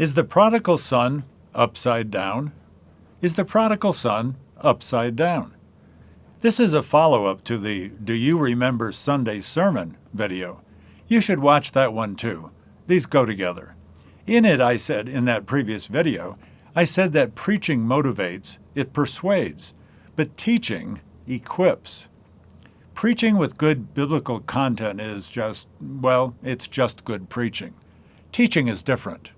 Is the prodigal son upside down? Is the prodigal son upside down? This is a follow-up to the Do You Remember Sunday Sermon video. You should watch that one too. These go together. In it, I said, in that previous video, I said that preaching motivates, it persuades, but teaching equips. Preaching with good biblical content is just, well, it's just good preaching. Teaching is different.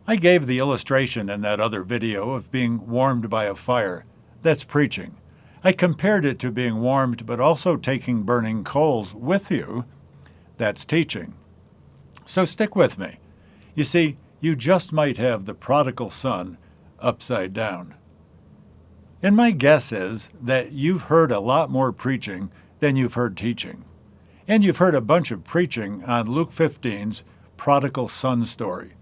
I gave the illustration in that other video of being warmed by a fire. That's preaching. I compared it to being warmed but also taking burning coals with you. That's teaching. So stick with me. You see, you just might have the prodigal son upside down. And my guess is that you've heard a lot more preaching than you've heard teaching. And you've heard a bunch of preaching on Luke 15's prodigal son story.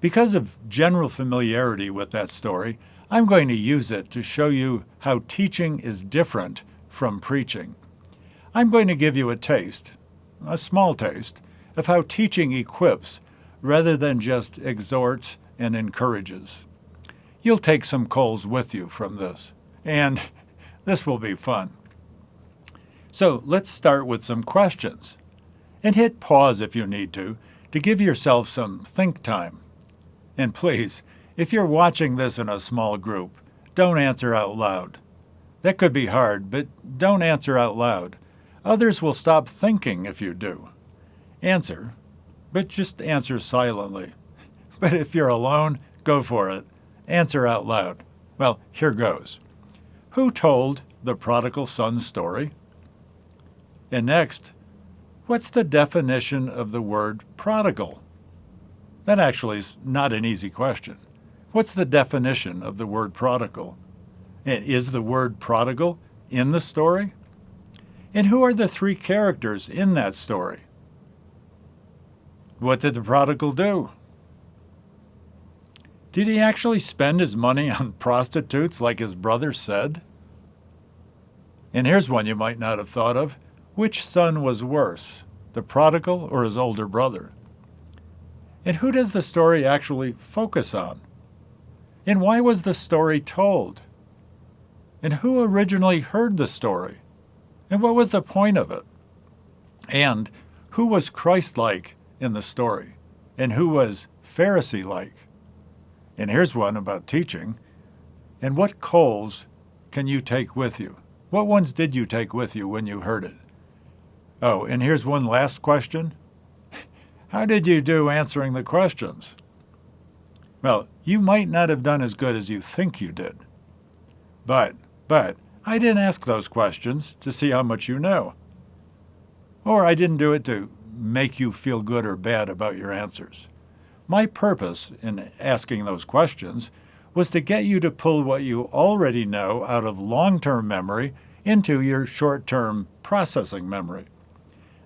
Because of general familiarity with that story, I'm going to use it to show you how teaching is different from preaching. I'm going to give you a taste, a small taste, of how teaching equips rather than just exhorts and encourages. You'll take some coals with you from this, and this will be fun. So let's start with some questions. And hit pause if you need to give yourself some think time. And please, if you're watching this in a small group, don't answer out loud. That could be hard, but don't answer out loud. Others will stop thinking if you do. Answer, but just answer silently. But if you're alone, go for it. Answer out loud. Well, here goes. Who told the prodigal son story? And next, what's the definition of the word prodigal? That actually is not an easy question. What's the definition of the word prodigal? And is the word prodigal in the story? And who are the three characters in that story? What did the prodigal do? Did he actually spend his money on prostitutes like his brother said? And here's one you might not have thought of. Which son was worse, the prodigal or his older brother? And who does the story actually focus on? And why was the story told? And who originally heard the story? And what was the point of it? And who was Christ-like in the story? And who was Pharisee-like? And here's one about teaching. And what coals can you take with you? What ones did you take with you when you heard it? Oh, and here's one last question. How did you do answering the questions? Well, you might not have done as good as you think you did. But I didn't ask those questions to see how much you know. Or I didn't do it to make you feel good or bad about your answers. My purpose in asking those questions was to get you to pull what you already know out of long-term memory into your short-term processing memory.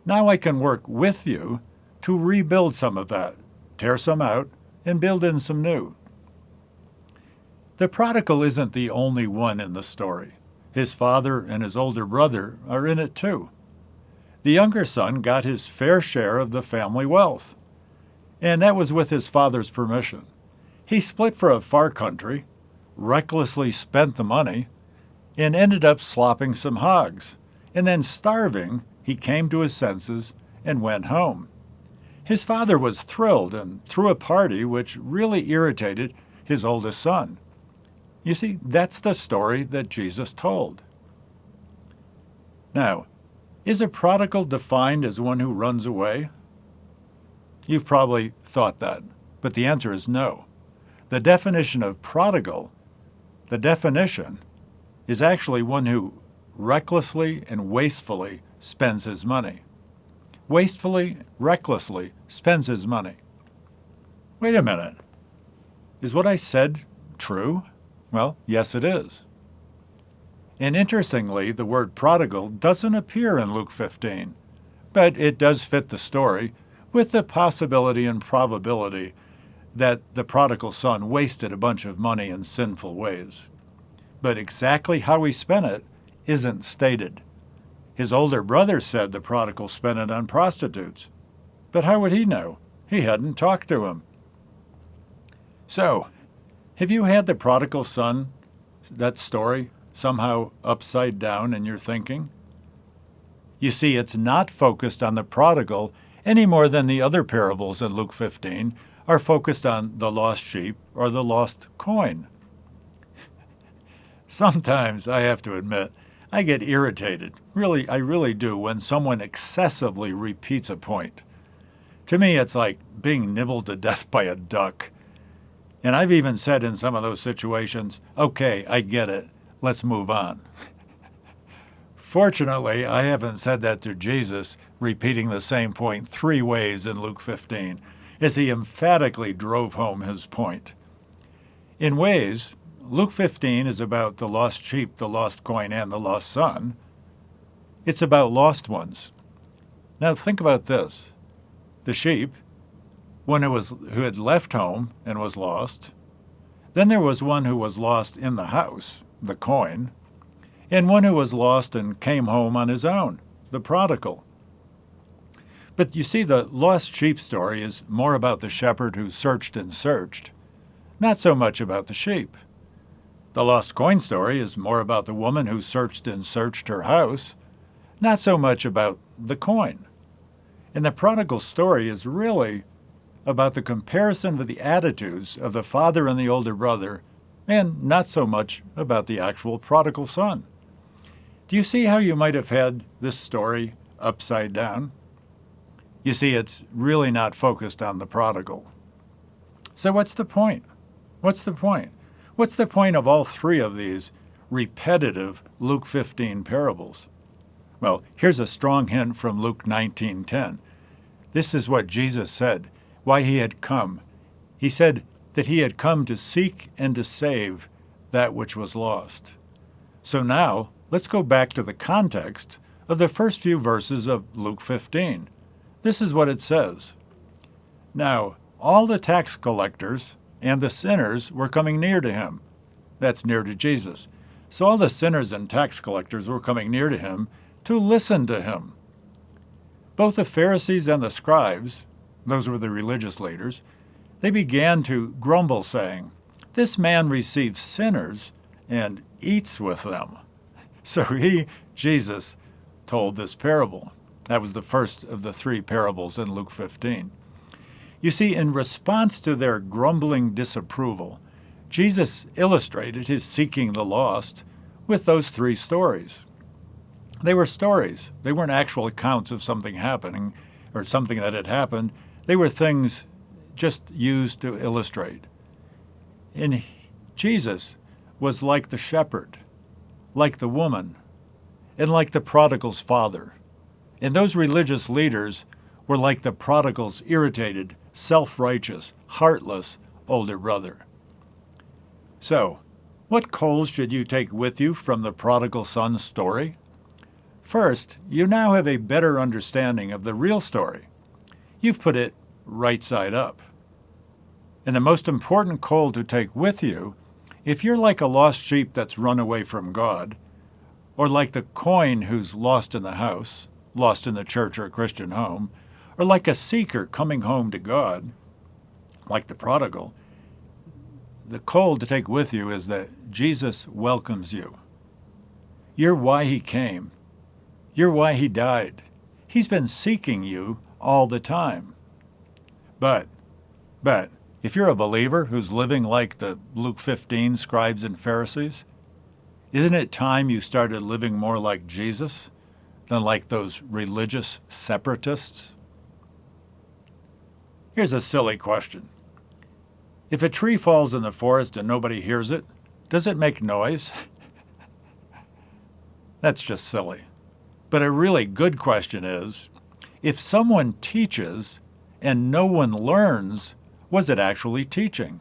Now I can work with you to rebuild some of that, tear some out, and build in some new. The prodigal isn't the only one in the story. His father and his older brother are in it too. The younger son got his fair share of the family wealth, and that was with his father's permission. He split for a far country, recklessly spent the money, and ended up slopping some hogs. And then starving, he came to his senses and went home. His father was thrilled and threw a party which really irritated his oldest son. You see, that's the story that Jesus told. Now, is a prodigal defined as one who runs away? You've probably thought that, but the answer is no. The definition of prodigal, the definition, is actually one who recklessly and wastefully spends his money. Wastefully, recklessly spends his money. Wait a minute. Is what I said true? Well, yes, it is. And interestingly, the word prodigal doesn't appear in Luke 15, but it does fit the story with the possibility and probability that the prodigal son wasted a bunch of money in sinful ways. But exactly how he spent it isn't stated. His older brother said the prodigal spent it on prostitutes. But how would he know? He hadn't talked to him. So, have you had the prodigal son, that story, somehow upside down in your thinking? You see, it's not focused on the prodigal any more than the other parables in Luke 15 are focused on the lost sheep or the lost coin. Sometimes, I have to admit, I get irritated. I really do, when someone excessively repeats a point. To me, it's like being nibbled to death by a duck. And I've even said in some of those situations, okay, I get it. Let's move on. Fortunately, I haven't said that to Jesus, repeating the same point 3 ways in Luke 15, as he emphatically drove home his point. In ways, Luke 15 is about the lost sheep, the lost coin, and the lost son. It's about lost ones. Now think about this. The sheep, one who had left home and was lost. Then there was one who was lost in the house, the coin, and one who was lost and came home on his own, the prodigal. But you see, the lost sheep story is more about the shepherd who searched and searched, not so much about the sheep. The lost coin story is more about the woman who searched and searched her house, not so much about the coin. And the prodigal story is really about the comparison of the attitudes of the father and the older brother, and not so much about the actual prodigal son. Do you see how you might have had this story upside down? You see, it's really not focused on the prodigal. So what's the point? What's the point? What's the point of all 3 of these repetitive Luke 15 parables? Well, here's a strong hint from Luke 19:10. This is what Jesus said, why he had come. He said that he had come to seek and to save that which was lost. So now, let's go back to the context of the first few verses of Luke 15. This is what it says. Now, all the tax collectors and the sinners were coming near to him. That's near to Jesus. So all the sinners and tax collectors were coming near to him to listen to him. Both the Pharisees and the scribes, those were the religious leaders, they began to grumble, saying, "This man receives sinners and eats with them." So Jesus, told this parable. That was the first of the 3 parables in Luke 15. You see, in response to their grumbling disapproval, Jesus illustrated his seeking the lost with those 3 stories. They were stories. They weren't actual accounts of something happening or something that had happened. They were things just used to illustrate. And Jesus was like the shepherd, like the woman, and like the prodigal's father. And those religious leaders were like the prodigal's irritated, self-righteous, heartless older brother. So, what coals should you take with you from the prodigal son story? First, you now have a better understanding of the real story. You've put it right side up. And the most important coal to take with you, if you're like a lost sheep that's run away from God, or like the coin who's lost in the house, lost in the church or a Christian home, or like a seeker coming home to God, like the prodigal, the coal to take with you is that Jesus welcomes you. You're why he came. You're why he died. He's been seeking you all the time. But, if you're a believer who's living like the Luke 15 scribes and Pharisees, isn't it time you started living more like Jesus than like those religious separatists? Here's a silly question. If a tree falls in the forest and nobody hears it, does it make noise? That's just silly. But a really good question is, if someone teaches and no one learns, was it actually teaching?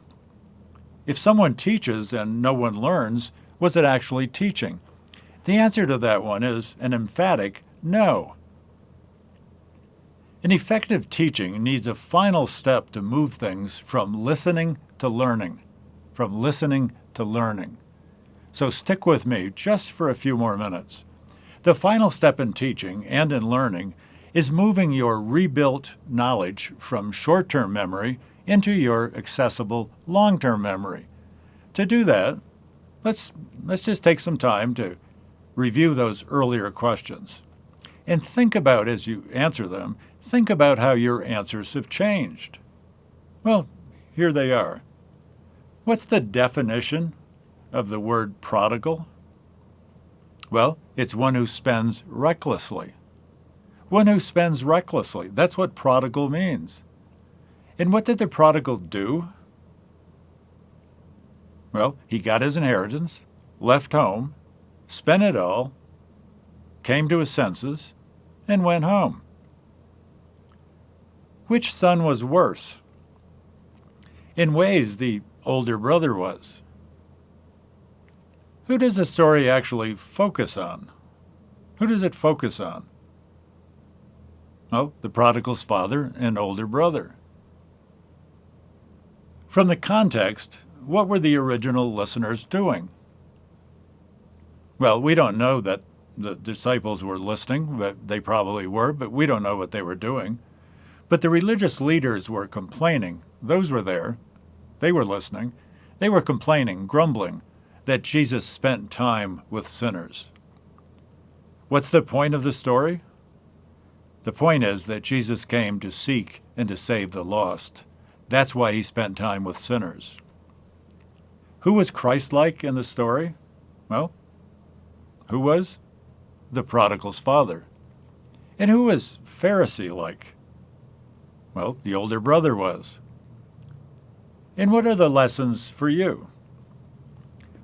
If someone teaches and no one learns, was it actually teaching? The answer to that one is an emphatic no. An effective teaching needs a final step to move things from listening to learning. From listening to learning. So stick with me just for a few more minutes. The final step in teaching and in learning is moving your rebuilt knowledge from short-term memory into your accessible long-term memory. To do that, let's just take some time to review those earlier questions. And think about, as you answer them, think about how your answers have changed. Well, here they are. What's the definition of the word prodigal? Well, it's one who spends recklessly. One who spends recklessly. That's what prodigal means. And what did the prodigal do? Well, he got his inheritance, left home, spent it all, came to his senses, and went home. Which son was worse? In ways, the older brother was. Who does the story actually focus on? Who does it focus on? Oh, the prodigal's father and older brother. From the context, what were the original listeners doing? Well, we don't know that the disciples were listening, but they probably were, but we don't know what they were doing. But the religious leaders were complaining. Those were there. They were listening. They were complaining, grumbling, that Jesus spent time with sinners. What's the point of the story? The point is that Jesus came to seek and to save the lost. That's why he spent time with sinners. Who was Christ-like in the story? Well, who was? The prodigal's father. And who was Pharisee-like? Well, the older brother was. And what are the lessons for you?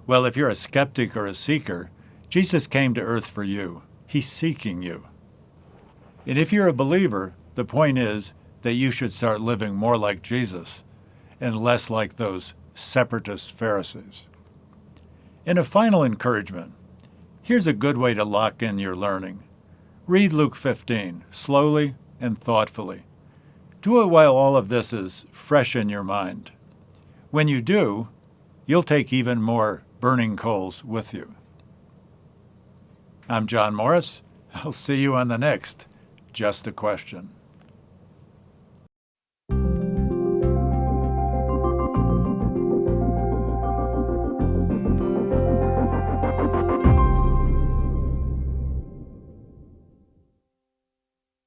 Well, if you're a skeptic or a seeker, Jesus came to earth for you. He's seeking you. And if you're a believer, the point is that you should start living more like Jesus and less like those separatist Pharisees. And a final encouragement. Here's a good way to lock in your learning. Read Luke 15, slowly and thoughtfully. Do it while all of this is fresh in your mind. When you do, you'll take even more burning coals with you. I'm John Morris. I'll see you on the next Just a Question.